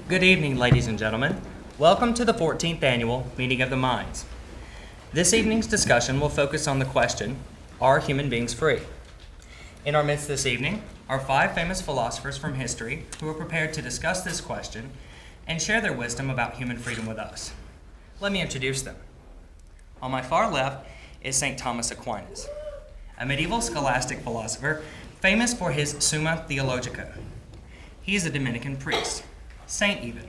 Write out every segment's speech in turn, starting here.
Good evening, ladies and gentlemen. Welcome to the 14th Annual Meeting of the Minds. This evening's discussion will focus on the question, are human beings free? In our midst this evening are 5 famous philosophers from history who are prepared to discuss this question and share their wisdom about human freedom with us. Let me introduce them. On my far left is St. Thomas Aquinas, a medieval scholastic philosopher famous for his Summa Theologica. He is a Dominican priest. Saint even.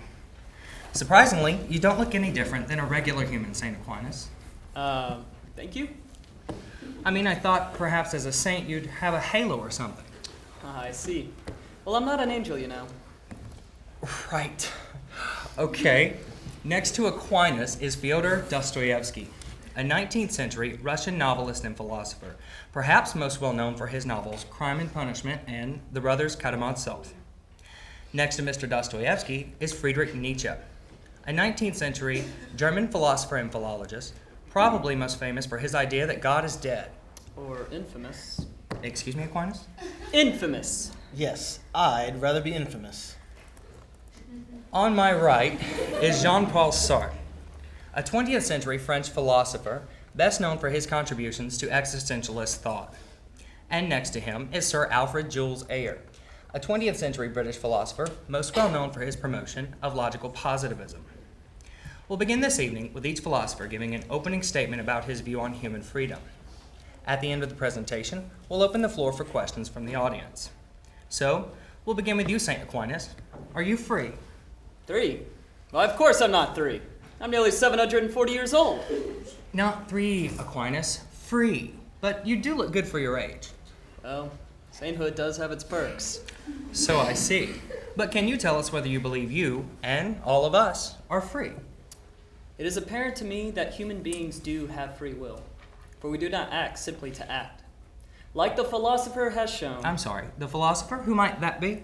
Surprisingly, you don't look any different than a regular human, St. Aquinas. Thank you. I thought perhaps as a saint you'd have a halo or something. I see. Well, I'm not an angel, you know. Right. Okay. Next to Aquinas is Fyodor Dostoevsky, a 19th century Russian novelist and philosopher, perhaps most well known for his novels Crime and Punishment and The Brothers Karamazov. Next to Mr. Dostoevsky is Friedrich Nietzsche, a 19th century German philosopher and philologist, probably most famous for his idea that God is dead. Or infamous. Excuse me, Aquinas? Infamous. Yes, I'd rather be infamous. On my right is Jean-Paul Sartre, a 20th century French philosopher best known for his contributions to existentialist thought. And next to him is Sir Alfred Jules Ayer, a 20th century British philosopher most well known for his promotion of logical positivism. We'll begin this evening with each philosopher giving an opening statement about his view on human freedom. At the end of the presentation, we'll open the floor for questions from the audience. So, we'll begin with you, St. Aquinas. Are you free? 3? Well, of course I'm not 3. I'm nearly 740 years old. Not 3, Aquinas. Free. But you do look good for your age. Well, sainthood does have its perks. So I see. But can you tell us whether you believe you, and all of us, are free? It is apparent to me that human beings do have free will, for we do not act simply to act. Like the philosopher has shown... I'm sorry, the philosopher? Who might that be?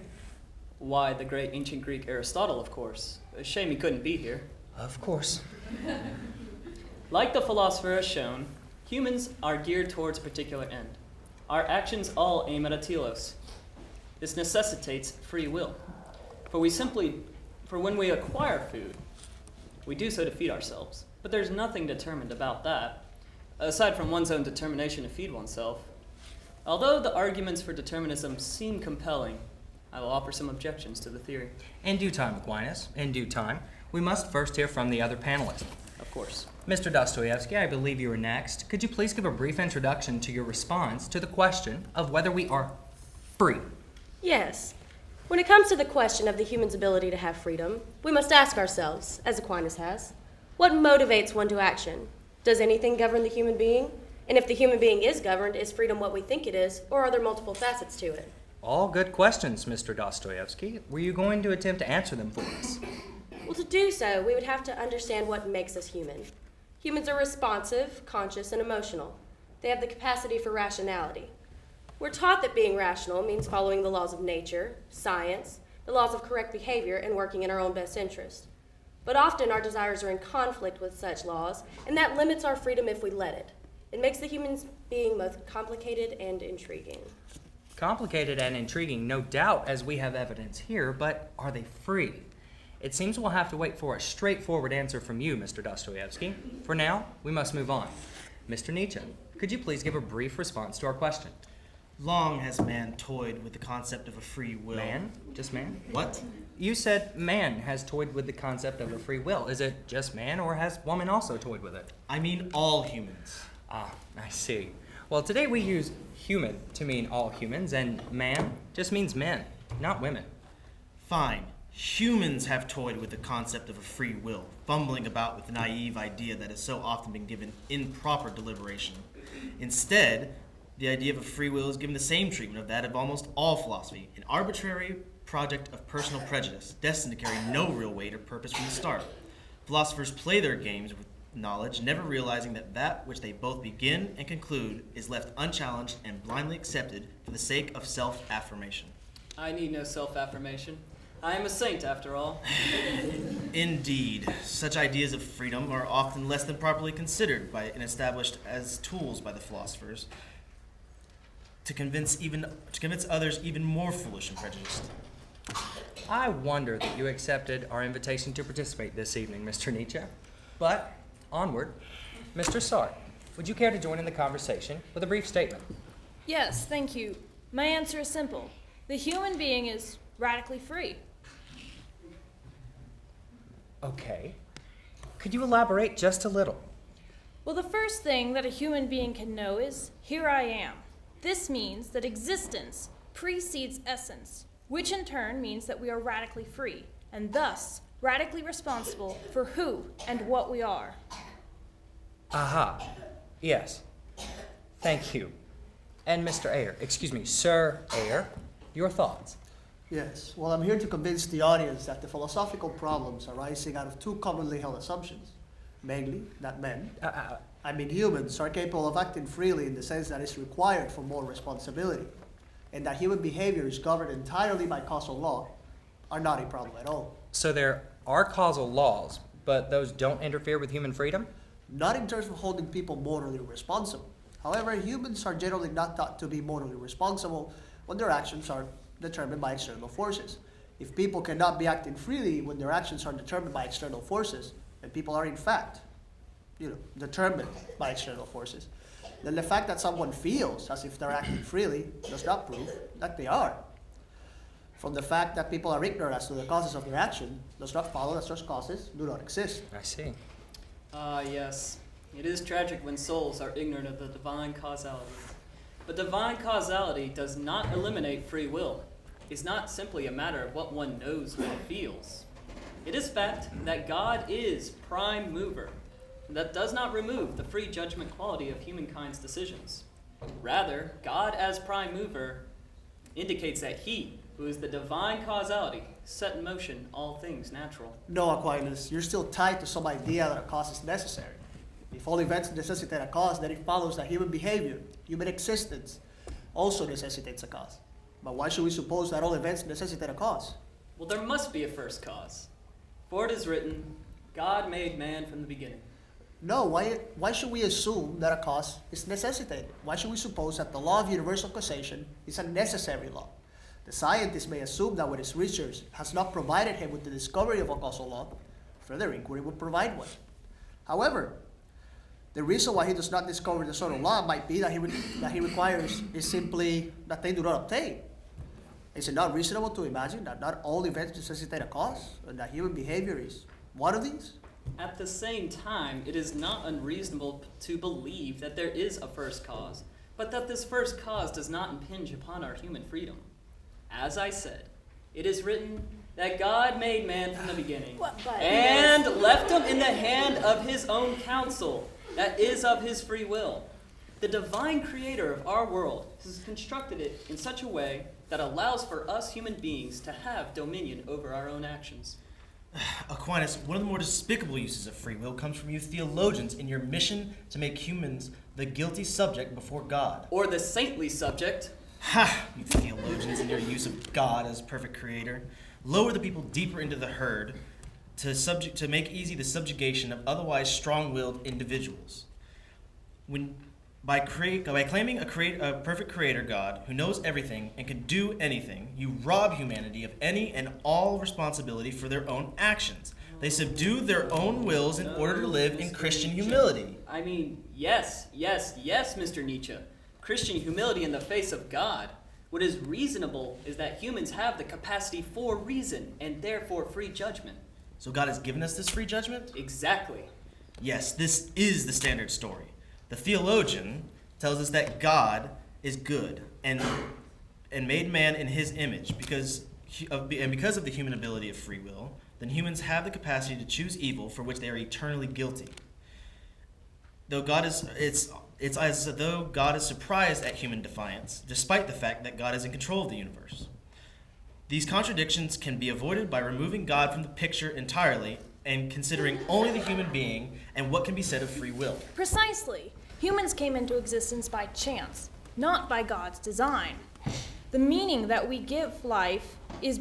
Why, the great ancient Greek Aristotle, of course. A shame he couldn't be here. Of course. Like the philosopher has shown, humans are geared towards a particular end. Our actions all aim at a telos. This necessitates free will. For when we acquire food, we do so to feed ourselves. But there's nothing determined about that, aside from one's own determination to feed oneself. Although the arguments for determinism seem compelling, I will offer some objections to the theory. In due time, Aquinas, in due time. We must first hear from the other panelists. Of course. Mr. Dostoevsky, I believe you are next. Could you please give a brief introduction to your response to the question of whether we are free? Yes. When it comes to the question of the human's ability to have freedom, we must ask ourselves, as Aquinas has, what motivates one to action? Does anything govern the human being? And if the human being is governed, is freedom what we think it is, or are there multiple facets to it? All good questions, Mr. Dostoevsky. Were you going to attempt to answer them for us? Well, to do so, we would have to understand what makes us human. Humans are responsive, conscious, and emotional. They have the capacity for rationality. We're taught that being rational means following the laws of nature, science, the laws of correct behavior, and working in our own best interest. But often our desires are in conflict with such laws, and that limits our freedom if we let it. It makes the human being both complicated and intriguing. Complicated and intriguing, no doubt, as we have evidence here, but are they free? It seems we'll have to wait for a straightforward answer from you, Mr. Dostoevsky. For now, we must move on. Mr. Nietzsche, could you please give a brief response to our question? Long has man toyed with the concept of a free will. Man? Just man? What? You said man has toyed with the concept of a free will. Is it just man, or has woman also toyed with it? I mean all humans. Ah, I see. Well, today we use human to mean all humans, and man just means men, not women. Fine. Humans have toyed with the concept of a free will, fumbling about with the naive idea that has so often been given improper deliberation. Instead, the idea of a free will is given the same treatment of that of almost all philosophy, an arbitrary project of personal prejudice, destined to carry no real weight or purpose from the start. Philosophers play their games with knowledge, never realizing that that which they both begin and conclude is left unchallenged and blindly accepted for the sake of self-affirmation. I need no self-affirmation. I am a saint, after all. Indeed, such ideas of freedom are often less than properly considered by and established as tools by the philosophers to convince others even more foolish and prejudiced. I wonder that you accepted our invitation to participate this evening, Mr. Nietzsche. But onward, Mr. Sartre, would you care to join in the conversation with a brief statement? Yes, thank you. My answer is simple. The human being is radically free. Okay. Could you elaborate just a little? Well, the first thing that a human being can know is, here I am. This means that existence precedes essence, which in turn means that we are radically free, and thus radically responsible for who and what we are. Aha. Yes. Thank you. And Mr. Ayer, Sir Ayer, your thoughts? Yes, well, I'm here to convince the audience that the philosophical problems arising out of two commonly held assumptions, mainly that humans, are capable of acting freely in the sense that it's required for more responsibility, and that human behavior is governed entirely by causal law, are not a problem at all. So there are causal laws, but those don't interfere with human freedom? Not in terms of holding people morally responsible. However, humans are generally not thought to be morally responsible when their actions are determined by external forces. If people cannot be acting freely when their actions are determined by external forces, and people are in fact, determined by external forces, then the fact that someone feels as if they're acting freely does not prove that they are. From the fact that people are ignorant as to the causes of their action does not follow that such causes do not exist. I see. Yes. It is tragic when souls are ignorant of the divine causality. But divine causality does not eliminate free will. It's not simply a matter of what one knows or feels. It is fact that God is prime mover. That does not remove the free judgment quality of humankind's decisions. Rather, God as prime mover indicates that he, who is the divine causality, set in motion all things natural. No, Aquinas, you're still tied to some idea that a cause is necessary. If all events necessitate a cause, then it follows that human behavior, human existence, also necessitates a cause. But why should we suppose that all events necessitate a cause? Well, there must be a first cause. For it is written, God made man from the beginning. No, why should we assume that a cause is necessitated? Why should we suppose that the law of universal causation is a necessary law? The scientist may assume that when his research has not provided him with the discovery of a causal law, further inquiry would provide one. However, the reason why he does not discover the sort of law might be that he requires is simply that they do not obtain. Is it not reasonable to imagine that not all events necessitate a cause, and that human behavior is one of these? At the same time, it is not unreasonable to believe that there is a first cause, but that this first cause does not impinge upon our human freedom. As I said, it is written that God made man from the beginning and left him in the hand of his own counsel, that is of his free will. The divine creator of our world has constructed it in such a way that allows for us human beings to have dominion over our own actions. Aquinas, one of the more despicable uses of free will comes from you theologians in your mission to make humans the guilty subject before God. Or the saintly subject. Ha! You theologians in your use of God as perfect creator. Lower the people deeper into the herd to make easy the subjugation of otherwise strong-willed individuals. By claiming a perfect creator God who knows everything and can do anything, you rob humanity of any and all responsibility for their own actions. They subdue their own wills in order to live in Christian humility. I mean, yes, Mr. Nietzsche. Christian humility in the face of God. What is reasonable is that humans have the capacity for reason and therefore free judgment. So God has given us this free judgment? Exactly. Yes, this is the standard story. The theologian tells us that God is good and made man in his image because of the human ability of free will, then humans have the capacity to choose evil for which they are eternally guilty. It's as though God is surprised at human defiance, despite the fact that God is in control of the universe. These contradictions can be avoided by removing God from the picture entirely and considering only the human being and what can be said of free will. Precisely. Humans came into existence by chance, not by God's design. The meaning that we give life is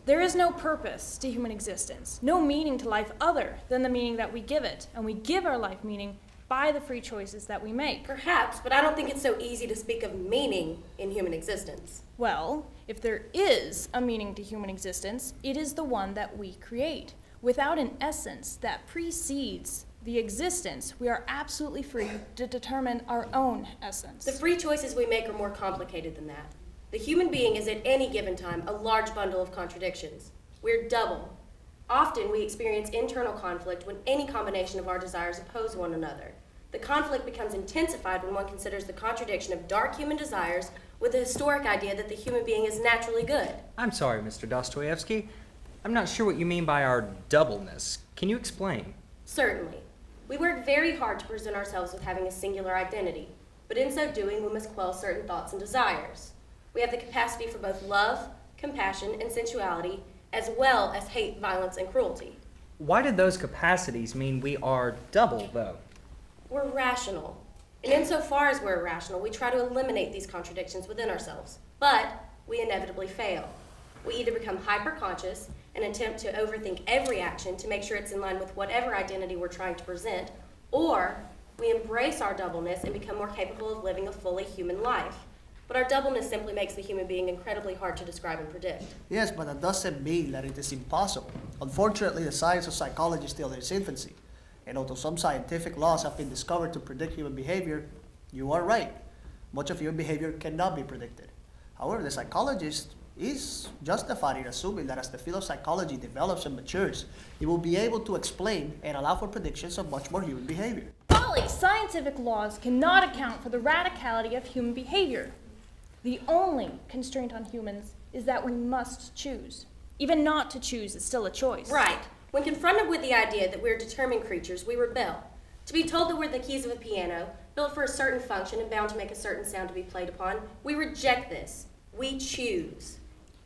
there is no purpose to human existence, no meaning to life other than the meaning that we give it, and we give our life meaning by the free choices that we make. Perhaps, but I don't think it's so easy to speak of meaning in human existence. Well, if there is a meaning to human existence, it is the one that we create. Without an essence that precedes the existence, we are absolutely free to determine our own essence. The free choices we make are more complicated than that. The human being is at any given time a large bundle of contradictions. We're double. Often we experience internal conflict when any combination of our desires oppose one another. The conflict becomes intensified when one considers the contradiction of dark human desires with the historic idea that the human being is naturally good. I'm sorry, Mr. Dostoevsky. I'm not sure what you mean by our doubleness. Can you explain? Certainly. We work very hard to present ourselves with having a singular identity, but in so doing we must quell certain thoughts and desires. We have the capacity for both love, compassion, and sensuality, as well as hate, violence, and cruelty. Why did those capacities mean we are double, though? We're rational. And insofar as we're rational, we try to eliminate these contradictions within ourselves. But we inevitably fail. We either become hyper-conscious and attempt to overthink every action to make sure it's in line with whatever identity we're trying to present, or we embrace our doubleness and become more capable of living a fully human life. But our doubleness simply makes the human being incredibly hard to describe and predict. Yes, but that doesn't mean that it is impossible. Unfortunately, the science of psychology is still in its infancy. And although some scientific laws have been discovered to predict human behavior, you are right. Much of human behavior cannot be predicted. However, the psychologist is justified in assuming that as the field of psychology develops and matures, it will be able to explain and allow for predictions of much more human behavior. Folly! Scientific laws cannot account for the radicality of human behavior. The only constraint on humans is that we must choose. Even not to choose is still a choice. Right. When confronted with the idea that we're determined creatures, we rebel. To be told that we're the keys of a piano, built for a certain function and bound to make a certain sound to be played upon, we reject this. We choose.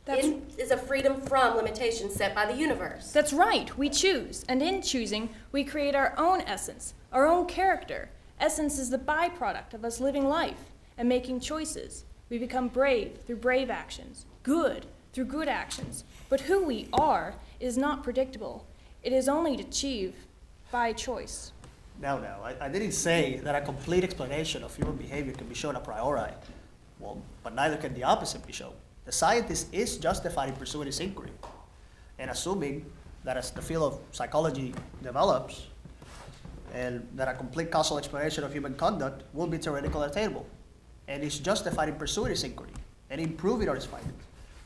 It is a freedom from limitations set by the universe. That's right, we choose. And in choosing, we create our own essence, our own character. Essence is the byproduct of us living life and making choices. We become brave through brave actions, good through good actions. But who we are is not predictable. It is only achieved by choice. No, I didn't say that a complete explanation of human behavior can be shown a priori. Well, but neither can the opposite be shown. The scientist is justified in pursuing his inquiry, and assuming that as the field of psychology develops, and that a complete causal explanation of human conduct will be theoretically attainable, and is justified in pursuing his inquiry and improving on his findings.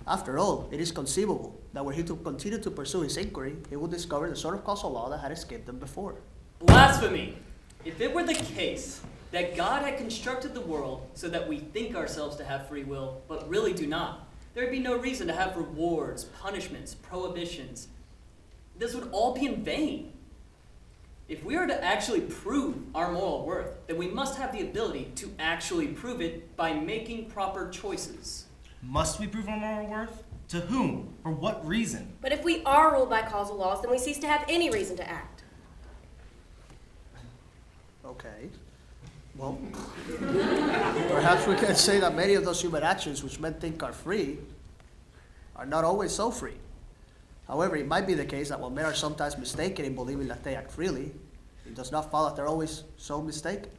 After all, it is conceivable that were he to continue to pursue his inquiry, he would discover the sort of causal law that had escaped him before. Blasphemy! If it were the case that God had constructed the world so that we think ourselves to have free will, but really do not, there would be no reason to have rewards, punishments, prohibitions. This would all be in vain. If we are to actually prove our moral worth, then we must have the ability to actually prove it by making proper choices. Must we prove our moral worth? To whom? For what reason? But if we are ruled by causal laws, then we cease to have any reason to act. Okay. Well, perhaps we can say that many of those human actions which men think are free are not always so free. However, it might be the case that while men are sometimes mistaken in believing that they act freely, it does not follow that they're always so mistaken.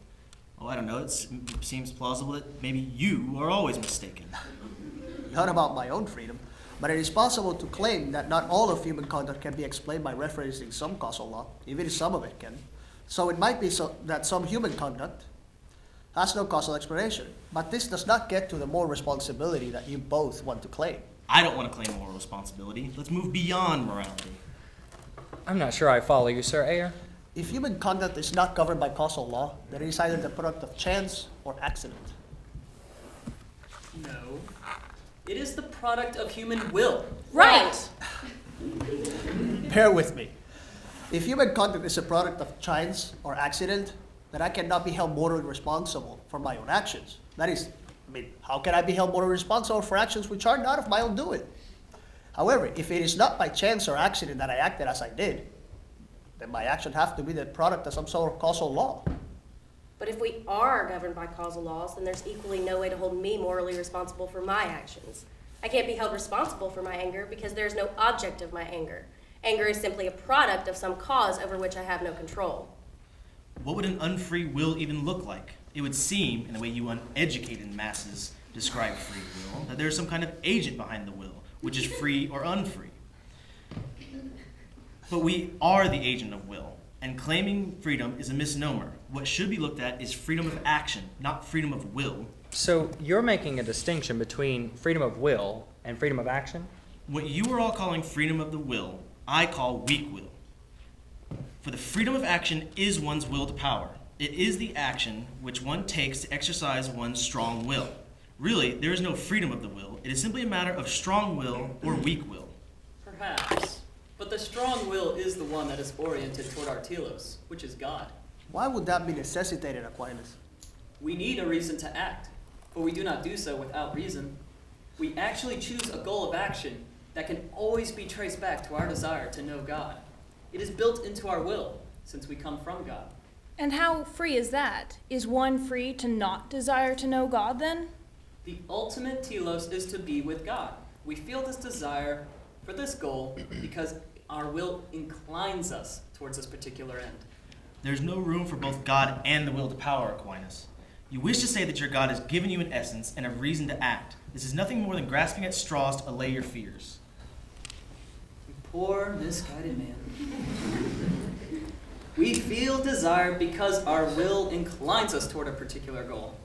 Oh, I don't know. It seems plausible that maybe you are always mistaken. Not about my own freedom, but it is possible to claim that not all of human conduct can be explained by referencing some causal law, even if some of it can. So it might be so that some human conduct has no causal explanation, but this does not get to the moral responsibility that you both want to claim. I don't want to claim moral responsibility. Let's move beyond morality. I'm not sure I follow you, Sir Ayer. If human conduct is not governed by causal law, then it is either the product of chance or accident. No. It is the product of human will. Right! Bear with me. If human conduct is a product of chance or accident, then I cannot be held morally responsible for my own actions. That is, how can I be held morally responsible for actions which are not of my own doing? However, if it is not by chance or accident that I acted as I did, then my action has to be the product of some sort of causal law. But if we are governed by causal laws, then there's equally no way to hold me morally responsible for my actions. I can't be held responsible for my anger because there's no object of my anger. Anger is simply a product of some cause over which I have no control. What would an unfree will even look like? It would seem, in the way you uneducated masses describe free will, that there's some kind of agent behind the will, which is free or unfree. But we are the agent of will, and claiming freedom is a misnomer. What should be looked at is freedom of action, not freedom of will. So you're making a distinction between freedom of will and freedom of action? What you are all calling freedom of the will, I call weak will. For the freedom of action is one's will to power. It is the action which one takes to exercise one's strong will. Really, there is no freedom of the will. It is simply a matter of strong will or weak will. Perhaps. But the strong will is the one that is oriented toward our telos, which is God. Why would that be necessitated, Aquinas? We need a reason to act, but we do not do so without reason. We actually choose a goal of action that can always be traced back to our desire to know God. It is built into our will, since we come from God. And how free is that? Is one free to not desire to know God then? The ultimate telos is to be with God. We feel this desire for this goal because our will inclines us towards this particular end. There's no room for both God and the will to power, Aquinas. You wish to say that your God has given you an essence and a reason to act. This is nothing more than grasping at straws to allay your fears. You poor, misguided man. We feel desire because our will inclines us toward a particular goal.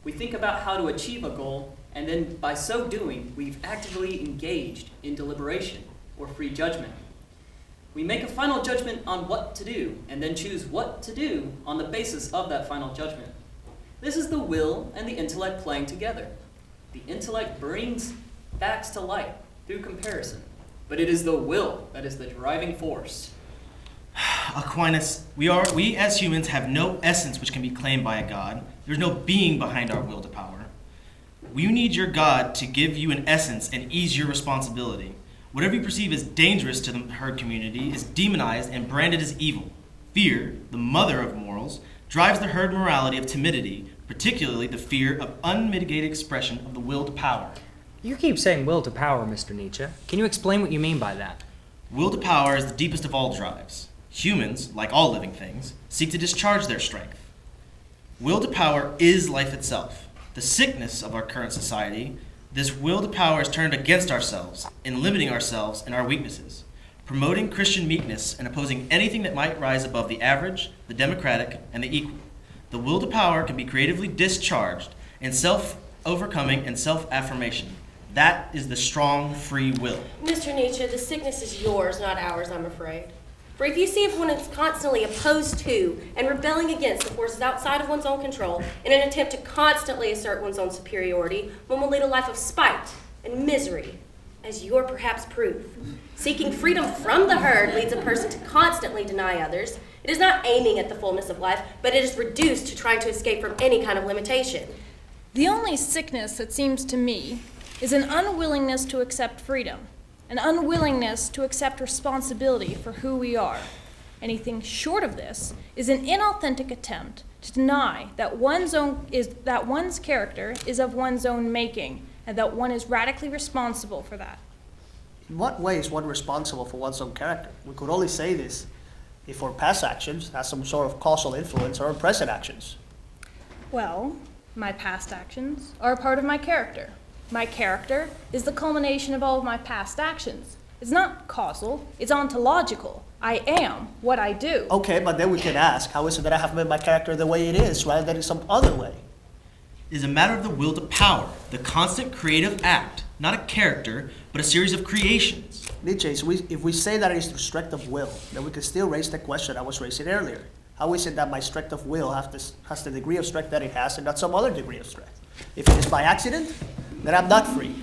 We think about how to achieve a goal, and then by so doing, we've actively engaged in deliberation or free judgment. We make a final judgment on what to do, and then choose what to do on the basis of that final judgment. This is the will and the intellect playing together. The intellect brings facts to light through comparison, but it is the will that is the driving force. Aquinas, we as humans have no essence which can be claimed by a God. There's no being behind our will to power. We need your God to give you an essence and ease your responsibility. Whatever you perceive as dangerous to the herd community is demonized and branded as evil. Fear, the mother of morals, drives the herd morality of timidity, particularly the fear of unmitigated expression of the will to power. You keep saying will to power, Mr. Nietzsche. Can you explain what you mean by that? Will to power is the deepest of all drives. Humans, like all living things, seek to discharge their strength. Will to power is life itself. The sickness of our current society, this will to power is turned against ourselves in limiting ourselves and our weaknesses, promoting Christian meekness and opposing anything that might rise above the average, the democratic, and the equal. The will to power can be creatively discharged in self-overcoming and self-affirmation. That is the strong, free will. Mr. Nietzsche, the sickness is yours, not ours, I'm afraid. For if you see if one is constantly opposed to and rebelling against the forces outside of one's own control in an attempt to constantly assert one's own superiority, one will lead a life of spite and misery, as you're perhaps proof. Seeking freedom from the herd leads a person to constantly deny others. It is not aiming at the fullness of life, but it is reduced to trying to escape from any kind of limitation. The only sickness, it seems to me, is an unwillingness to accept freedom, an unwillingness to accept responsibility for who we are. Anything short of this is an inauthentic attempt to deny that one's character is of one's own making, and that one is radically responsible for that. In what way is one responsible for one's own character? We could only say this if our past actions have some sort of causal influence on our present actions. Well, my past actions are a part of my character. My character is the culmination of all of my past actions. It's not causal, it's ontological. I am what I do. Okay, but then we can ask, how is it that I have made my character the way it is rather than in some other way? It is a matter of the will to power, the constant creative act, not a character, but a series of creations. Nietzsche, if we say that it is the strength of will, then we can still raise the question I was raising earlier. How is it that my strength of will has the degree of strength that it has and not some other degree of strength? If it is by accident, then I'm not free.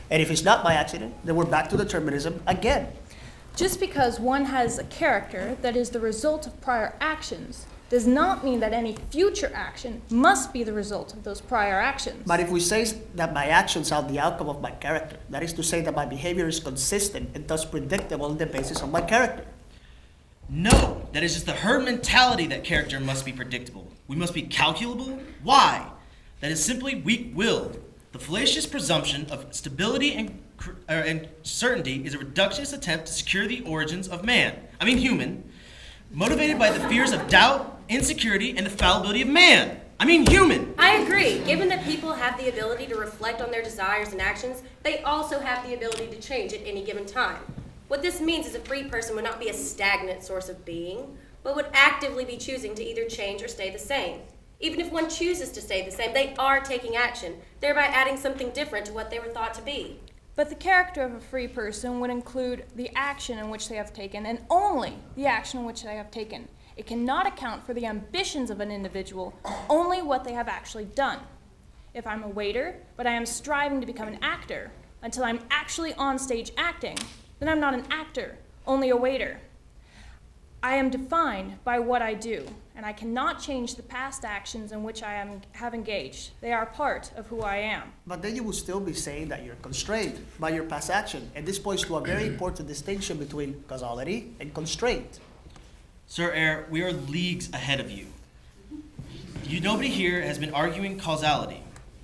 And if it's not by accident, then we're back to determinism again. Just because one has a character that is the result of prior actions does not mean that any future action must be the result of those prior actions. But if we say that my actions are the outcome of my character, that is to say that my behavior is consistent and thus predictable on the basis of my character. No, that is just the herd mentality that character must be predictable. We must be calculable. Why? That is simply weak-willed. The fallacious presumption of stability and certainty is a reductionist attempt to secure the origins of human, motivated by the fears of doubt, insecurity, and the fallibility of man. I mean human. I agree. Given that people have the ability to reflect on their desires and actions, they also have the ability to change at any given time. What this means is a free person would not be a stagnant source of being, but would actively be choosing to either change or stay the same. Even if one chooses to stay the same, they are taking action, thereby adding something different to what they were thought to be. But the character of a free person would include the action in which they have taken, and only the action in which they have taken. It cannot account for the ambitions of an individual, only what they have actually done. If I'm a waiter, but I am striving to become an actor until I'm actually on stage acting, then I'm not an actor, only a waiter. I am defined by what I do, and I cannot change the past actions in which I have engaged. They are part of who I am. But then you will still be saying that you're constrained by your past action. And this points to a very important distinction between causality and constraint. Sir Eyre, we are leagues ahead of you. Nobody here has been arguing causality,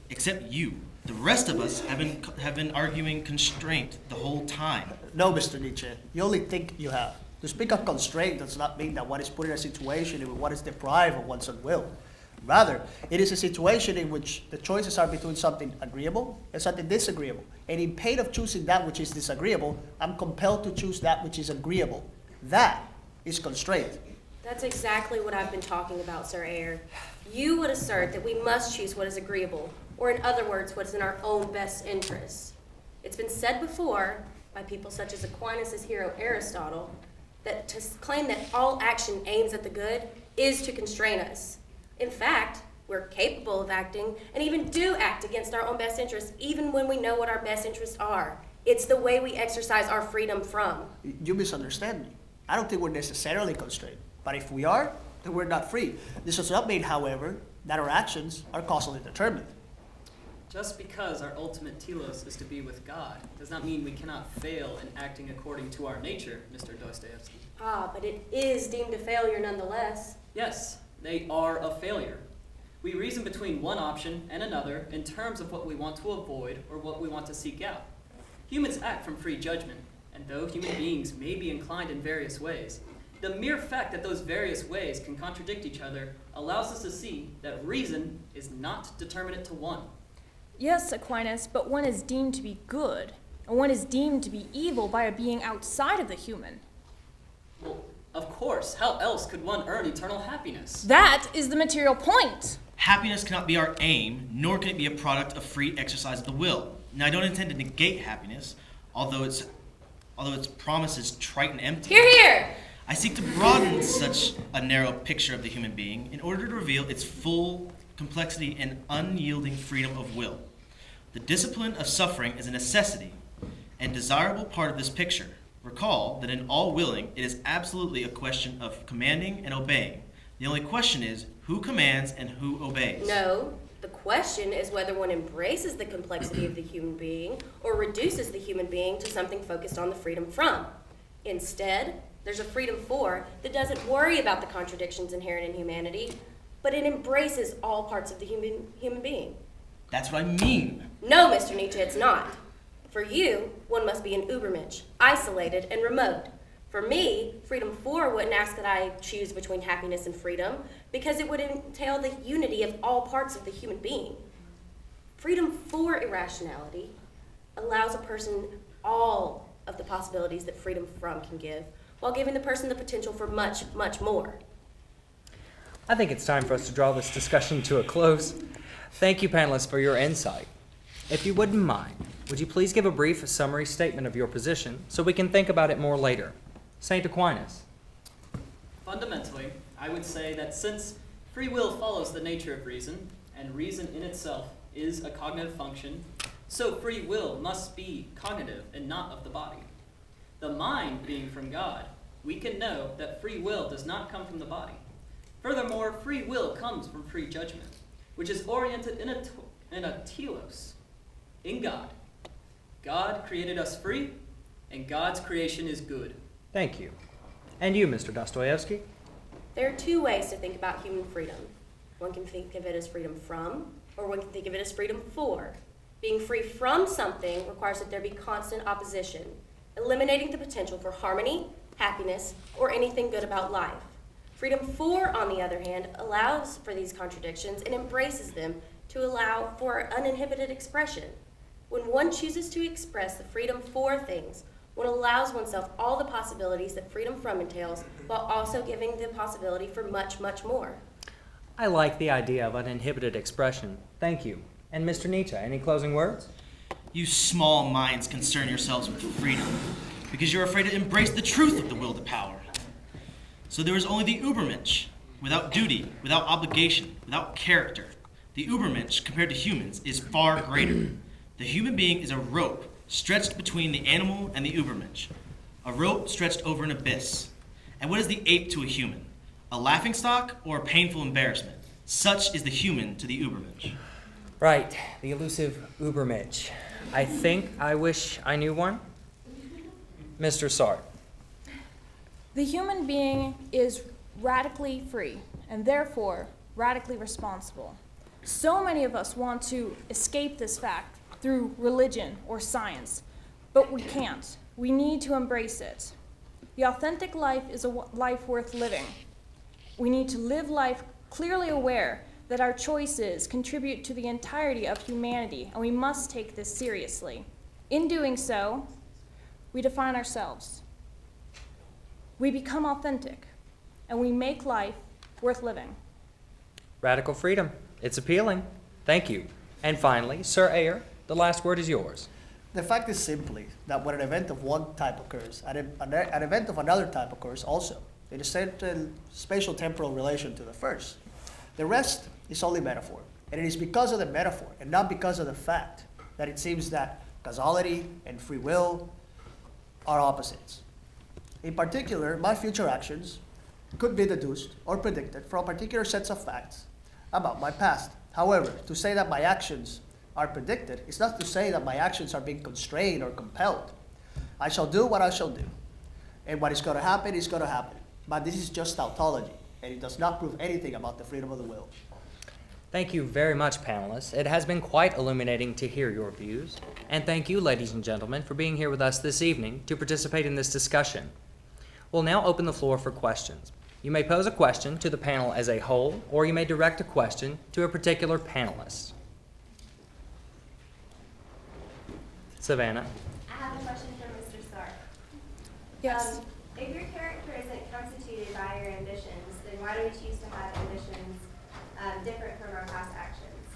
except you. The rest of us have been arguing constraint the whole time. No, Mr. Nietzsche, you only think you have. To speak of constraint does not mean that one is put in a situation in which one is deprived of one's own will. Rather, it is a situation in which the choices are between something agreeable and something disagreeable. And in pain of choosing that which is disagreeable, I'm compelled to choose that which is agreeable. That is constraint. That's exactly what I've been talking about, Sir Eyre. You would assert that we must choose what is agreeable, or in other words, what is in our own best interests. It's been said before by people such as Aquinas' hero Aristotle, that to claim that all action aims at the good is to constrain us. In fact, we're capable of acting and even do act against our own best interests, even when we know what our best interests are. It's the way we exercise our freedom from. You misunderstand me. I don't think we're necessarily constrained. But if we are, then we're not free. This does not mean, however, that our actions are causally determined. Just because our ultimate telos is to be with God does not mean we cannot fail in acting according to our nature, Mr. Dostoevsky. Ah, but it is deemed a failure nonetheless. Yes, they are a failure. We reason between one option and another in terms of what we want to avoid or what we want to seek out. Humans act from free judgment, and though human beings may be inclined in various ways, the mere fact that those various ways can contradict each other allows us to see that reason is not determinate to one. Yes, Aquinas, but one is deemed to be good, and one is deemed to be evil by a being outside of the human. Well, of course, how else could one earn eternal happiness? That is the material point. Happiness cannot be our aim, nor can it be a product of free exercise of the will. Now, I don't intend to negate happiness, although its promise is trite and empty. Hear, hear! I seek to broaden such a narrow picture of the human being in order to reveal its full complexity and unyielding freedom of will. The discipline of suffering is a necessity and desirable part of this picture. Recall that in all willing, it is absolutely a question of commanding and obeying. The only question is who commands and who obeys. No, the question is whether one embraces the complexity of the human being or reduces the human being to something focused on the freedom from. Instead, there's a freedom for that doesn't worry about the contradictions inherent in humanity, but it embraces all parts of the human being. That's what I mean. No, Mr. Nietzsche, it's not. For you, one must be an Übermensch, isolated and remote. For me, freedom for wouldn't ask that I choose between happiness and freedom, because it would entail the unity of all parts of the human being. Freedom for irrationality allows a person all of the possibilities that freedom from can give, while giving the person the potential for much, much more. I think it's time for us to draw this discussion to a close. Thank you, panelists, for your insight. If you wouldn't mind, would you please give a brief summary statement of your position so we can think about it more later? St. Aquinas. Fundamentally, I would say that since free will follows the nature of reason, and reason in itself is a cognitive function, so free will must be cognitive and not of the body. The mind being from God, we can know that free will does not come from the body. Furthermore, free will comes from free judgment, which is oriented in a telos, in God. God created us free, and God's creation is good. Thank you. And you, Mr. Dostoevsky? There are two ways to think about human freedom. One can think of it as freedom from, or one can think of it as freedom for. Being free from something requires that there be constant opposition, eliminating the potential for harmony, happiness, or anything good about life. Freedom 4, on the other hand, allows for these contradictions and embraces them to allow for uninhibited expression. When one chooses to express the freedom for things, one allows oneself all the possibilities that freedom from entails, while also giving the possibility for much, much more. I like the idea of uninhibited expression. Thank you. And Mr. Nietzsche, any closing words? You small minds concern yourselves with freedom because you're afraid to embrace the truth of the will to power. So there is only the Übermensch, without duty, without obligation, without character. The Übermensch, compared to humans, is far greater. The human being is a rope stretched between the animal and the Übermensch, a rope stretched over an abyss. And what is the ape to a human? A laughingstock or a painful embarrassment? Such is the human to the Übermensch. Right, the elusive Übermensch. I wish I knew one. Mr. Sartre. The human being is radically free and therefore radically responsible. So many of us want to escape this fact through religion or science, but we can't. We need to embrace it. The authentic life is a life worth living. We need to live life clearly aware that our choices contribute to the entirety of humanity, and we must take this seriously. In doing so, we define ourselves. We become authentic, and we make life worth living. Radical freedom. It's appealing. Thank you. And finally, Sir Ayer, the last word is yours. The fact is simply that when an event of one type occurs, an event of another type occurs also. It is certain spatial temporal relation to the first. The rest is only metaphor. And it is because of the metaphor and not because of the fact that it seems that causality and free will are opposites. In particular, my future actions could be deduced or predicted from particular sets of facts about my past. However, to say that my actions are predicted is not to say that my actions are being constrained or compelled. I shall do what I shall do. And what is going to happen is going to happen. But this is just tautology, and it does not prove anything about the freedom of the will. Thank you very much, panelists. It has been quite illuminating to hear your views. And thank you, ladies and gentlemen, for being here with us this evening to participate in this discussion. We'll now open the floor for questions. You may pose a question to the panel as a whole, or you may direct a question to a particular panelist. Savannah. I have a question for Mr. Stark. Yes. If your character isn't constituted by your ambitions, then why do we choose to have ambitions different from our past actions?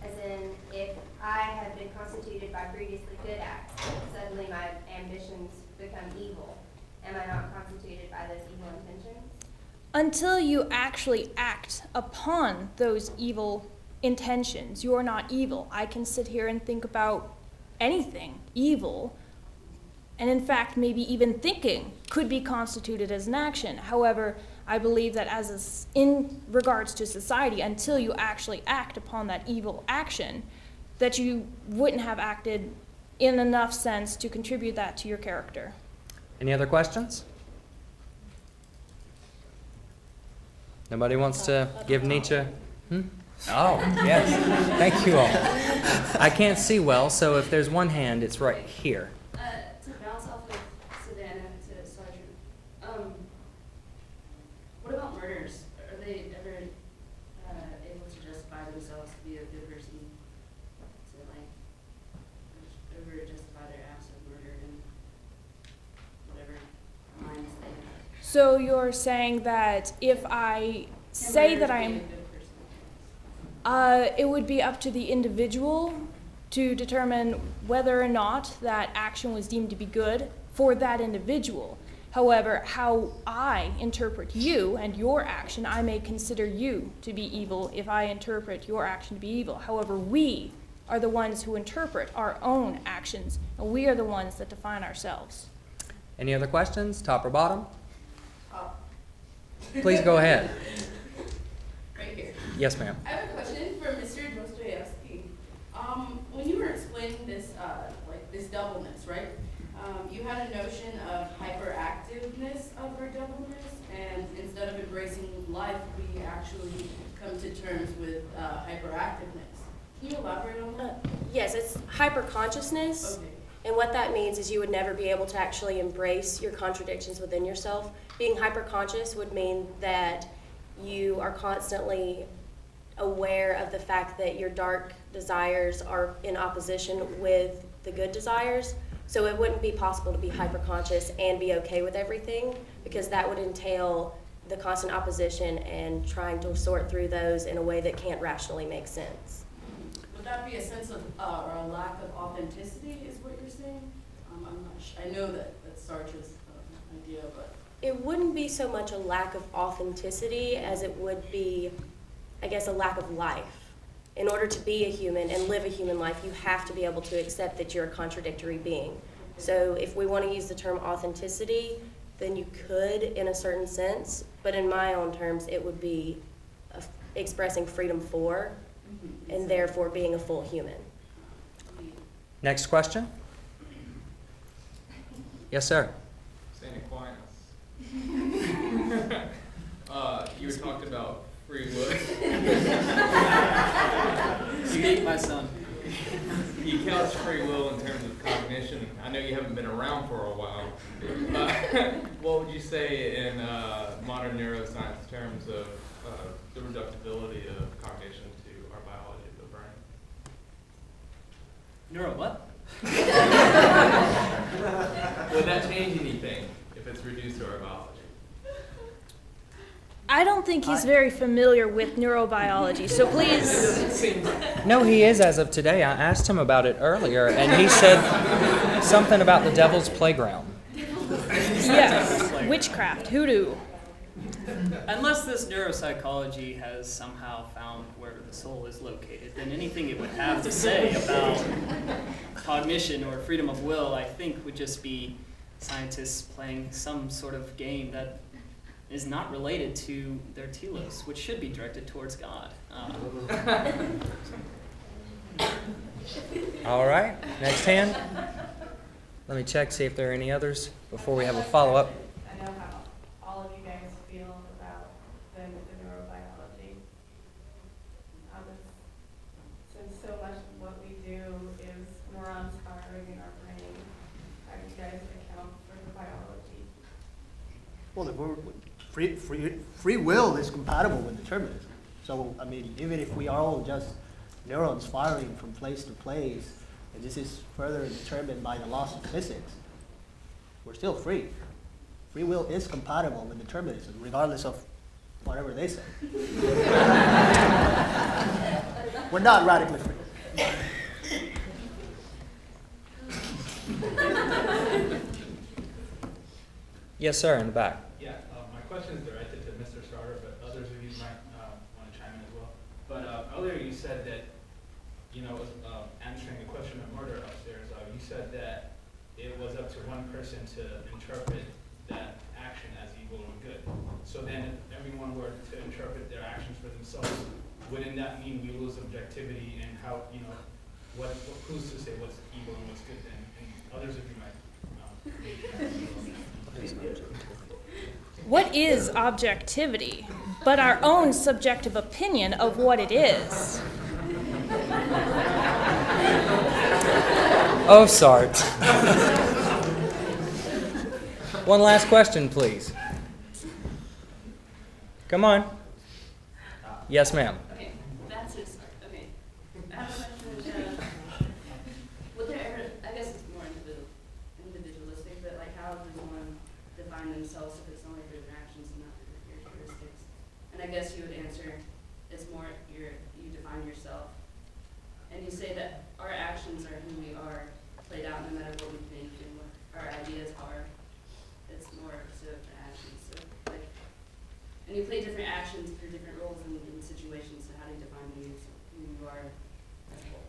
As in, if I have been constituted by previously good acts, suddenly my ambitions become evil. Am I not constituted by those evil intentions? Until you actually act upon those evil intentions, you're not evil. I can sit here and think about anything evil, and in fact, maybe even thinking could be constituted as an action. However, I believe that in regards to society, until you actually act upon that evil action, that you wouldn't have acted in enough sense to contribute that to your character. Any other questions? Nobody wants to give Nietzsche? Oh, yes. Thank you all. I can't see well, so if there's one hand, it's right here. To bounce off of Savannah to Sergeant, what about murders? Are they ever able to justify themselves to be a good person? To ever justify their acts of murder and whatever minds they have? So you're saying that if I say that I am, it would be up to the individual to determine whether or not that action was deemed to be good for that individual. However, how I interpret you and your action, I may consider you to be evil if I interpret your action to be evil. However, we are the ones who interpret our own actions, and we are the ones that define ourselves. Any other questions, top or bottom? Please go ahead. Right here. Yes, ma'am. I have a question for Mr. Dostoevsky. When you were explaining this, this doubleness, right? You had a notion of hyperactiveness of our doubleness, and instead of embracing life, we actually come to terms with hyperactiveness. Can you elaborate on that? Yes, it's hyperconsciousness. Okay. And what that means is you would never be able to actually embrace your contradictions within yourself. Being hyperconscious would mean that you are constantly aware of the fact that your dark desires are in opposition with the good desires. So it wouldn't be possible to be hyperconscious and be okay with everything, because that would entail the constant opposition and trying to sort through those in a way that can't rationally make sense. Would that be a sense of, or a lack of authenticity is what you're saying? I'm not sure. I know that's Sartre's idea, but. It wouldn't be so much a lack of authenticity as it would be, I guess, a lack of life. In order to be a human and live a human life, you have to be able to accept that you're a contradictory being. So if we want to use the term authenticity, then you could in a certain sense, but in my own terms, it would be expressing freedom for, and therefore being a full human. Next question. Yes, sir. St. Aquinas. You were talking about free will. Speak, my son. You couch free will in terms of cognition. I know you haven't been around for a while. What would you say in modern neuroscience terms of the reductibility of cognition to our biology of the brain? Neuro what? Would that change anything if it's reduced to our biology? I don't think he's very familiar with neurobiology, so please. No, he is as of today. I asked him about it earlier, and he said something about the devil's playground. Yes, witchcraft, hoodoo. Unless this neuropsychology has somehow found where the soul is located, then anything it would have to say about cognition or freedom of will, I think, would just be scientists playing some sort of game that is not related to their telos, which should be directed towards God. All right, next hand. Let me check, see if there are any others before we have a follow-up. I know how all of you guys feel about the neurobiology. Since so much of what we do is neurons firing in our brain, how do you guys account for the biology? Well, free will is compatible with determinism. So, I mean, even if we are all just neurons firing from place to place, and this is further determined by the laws of physics, we're still free. Free will is compatible with determinism, regardless of whatever they say. We're not radically free. Yes, sir, in the back. Yeah, my question is directed to Mr. Starter, but others of you might want to chime in as well. But earlier you said that, answering the question of murder upstairs, you said that it was up to one person to interpret that action as evil or good. So then if everyone were to interpret their actions for themselves, wouldn't that mean we lose objectivity and how, who's to say what's evil and what's good then? And others of you might What is objectivity but our own subjective opinion of what it is? Oh, Sart. One last question, please. Come on. Yes, ma'am. Okay, that's his. Okay, I have a question. Would there ever? I guess it's more individualistic, but like, how does one define themselves if it's only through their actions and not through their characteristics? And I guess you would answer, it's more you define yourself, and you say that our actions are who we are, played out no matter what we think and what our ideas are. It's more so the actions. So like, and you play different actions through different roles in situations. So how do you define who you are as a whole?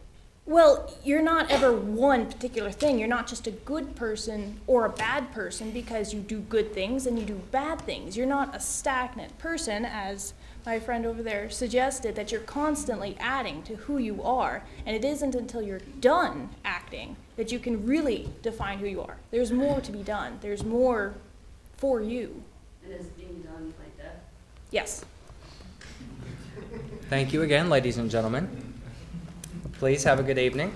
Well, you're not ever one particular thing. You're not just a good person or a bad person because you do good things and you do bad things. You're not a stagnant person, as my friend over there suggested, that you're constantly adding to who you are. And it isn't until you're done acting that you can really define who you are. There's more to be done. There's more for you. And is being done like that? Yes. Thank you again, ladies and gentlemen. Please have a good evening.